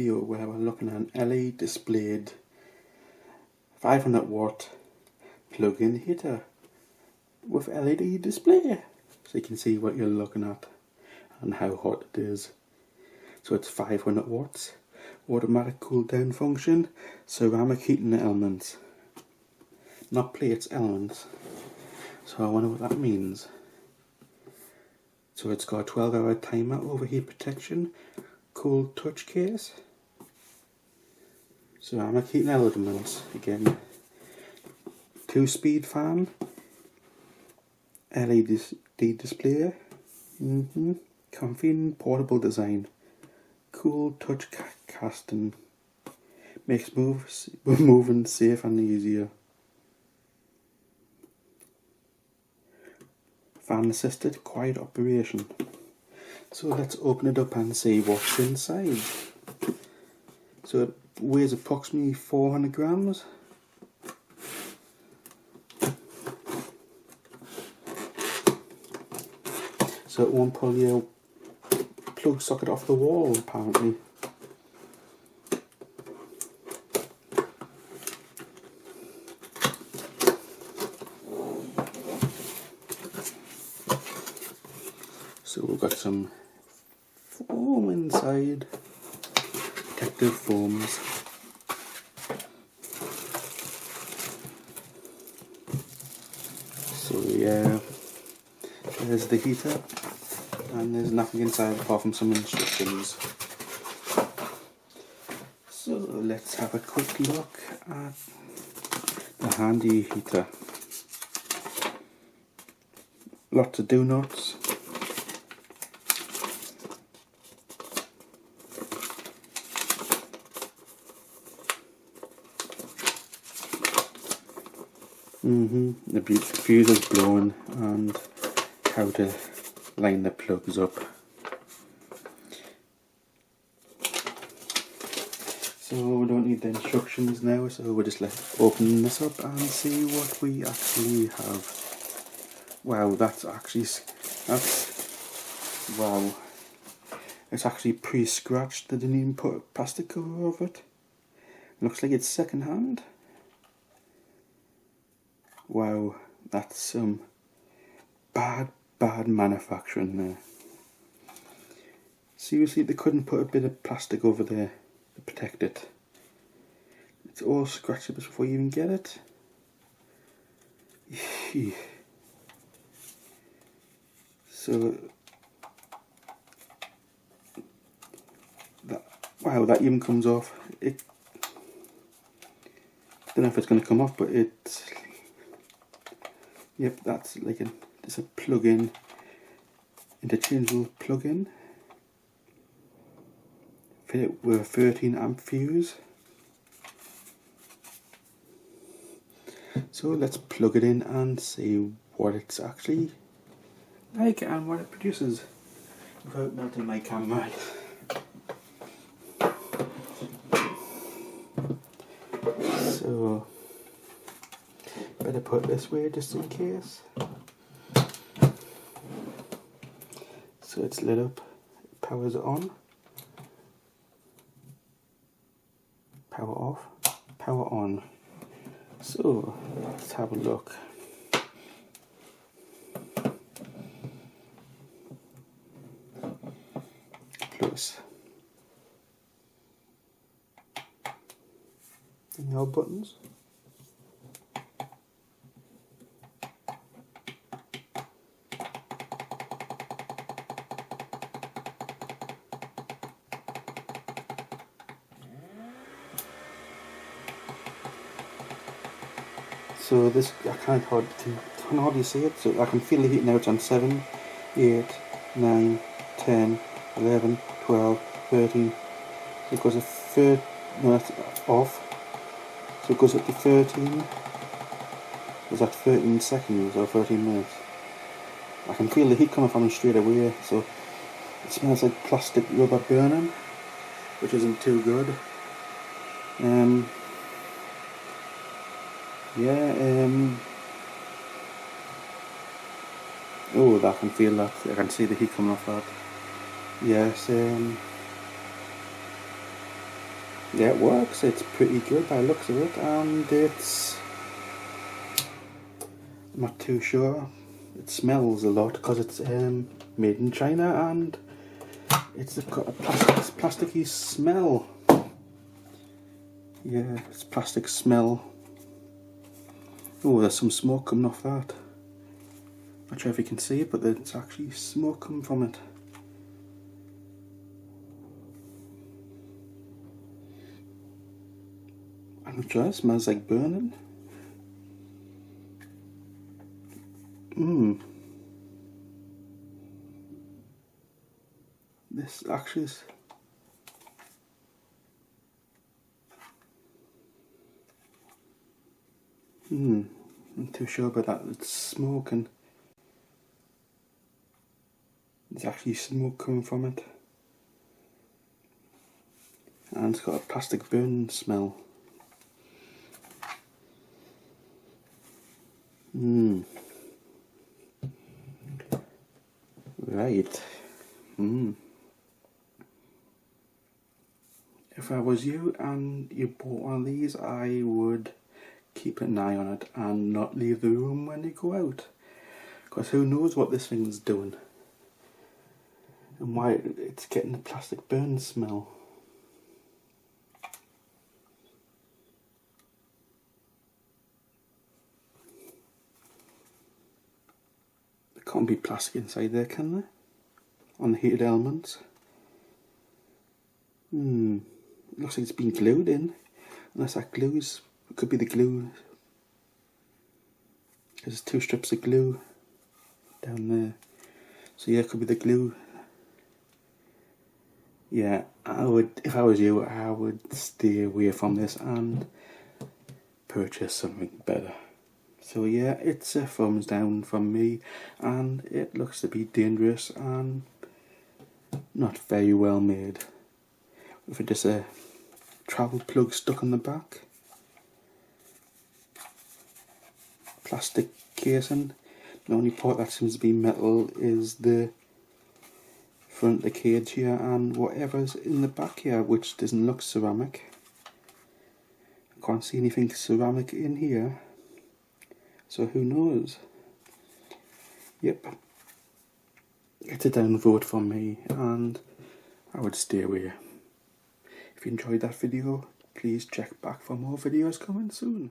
video where we're looking at an LED displayed 500W plug-in heater with LED display, so you can see what you're looking at and how hot it is. So it's 500W, automatic cool down function, ceramic heating elements, not plates, elements. So I wonder what that means. So it's got a 12-hour timer, overheat protection, cool touch case, ceramic heating elements, again, 2-speed fan, LED display, convenient portable design, cool touch casting, makes moving safe and easier. Fan assisted quiet operation. So let's open it up and see what's inside. So it weighs approximately 400 grams. So it won't pull your plug socket off the wall apparently. So we've got some foam inside, protective foams. So yeah, there's the heater, and there's nothing inside apart from some instructions. So let's have a quick look at the handy heater. Lots of do nots. The fuse is blowing and how to line the plugs up. So we don't need the instructions now, so we'll just open this up and see what we actually have. Wow, wow. It's actually pre-scratched. They didn't even put a plastic cover over it. Looks like it's second hand. Wow, that's some bad manufacturing there. Seriously, they couldn't put a bit of plastic over there to protect it. It's all scratched up before you even get it. So, wow, that even comes off. I don't know if it's going to come off, but it's... Yep, that's like it's a plug-in, interchangeable plug-in. Fit it with a 13 amp fuse. So let's plug it in and see what it's actually like and what it produces without melting my camera. So better put it this way just in case. So it's lit up, power's on, power off, power on. So let's have a look. Plus, any other buttons? So this, I can't hardly see it, so I can feel the heat now. It's on 7, 8, 9, 10, 11, 12, 13. So it goes to 13, no, that's off. So it goes up to 13. Is that 13 seconds or 13 minutes? I can feel the heat coming from it straight away, so it smells like plastic rubber burning, which isn't too good. Oh, I can feel that. I can see the heat coming off that. Yes, yeah, it works. It's pretty good by the looks of it, and it's, I'm not too sure. It smells a lot because it's made in China, and it's got a plasticky smell. Yeah, it's plastic smell. Oh, there's some smoke coming off that. Not sure if you can see it, but there's actually smoke coming from it. I'm not sure, it smells like burning. This actually is... I'm not too sure about that. It's smoking. There's actually smoke coming from it. And it's got a plastic burn smell. Right. If I was you and you bought one of these, I would keep an eye on it and not leave the room when you go out. Because who knows what this thing's doing. And why it's getting the plastic burn smell. There can't be plastic inside there, can there? On the heated elements. Looks like it's been glued in. Unless that glue's, it could be the glue. There's 2 strips of glue down there. So yeah, it could be the glue. Yeah, I would, if I was you, I would stay away from this and purchase something better. So yeah, it's a thumbs down from me, and it looks to be dangerous and not very well made. With just a travel plug stuck on the back. Plastic casing. The only part that seems to be metal is the front of the cage here and whatever's in the back here, which doesn't look ceramic. I can't see anything ceramic in here, so who knows. Yep, it's a downvote from me, and I would stay away. If you enjoyed that video, please check back for more videos coming soon.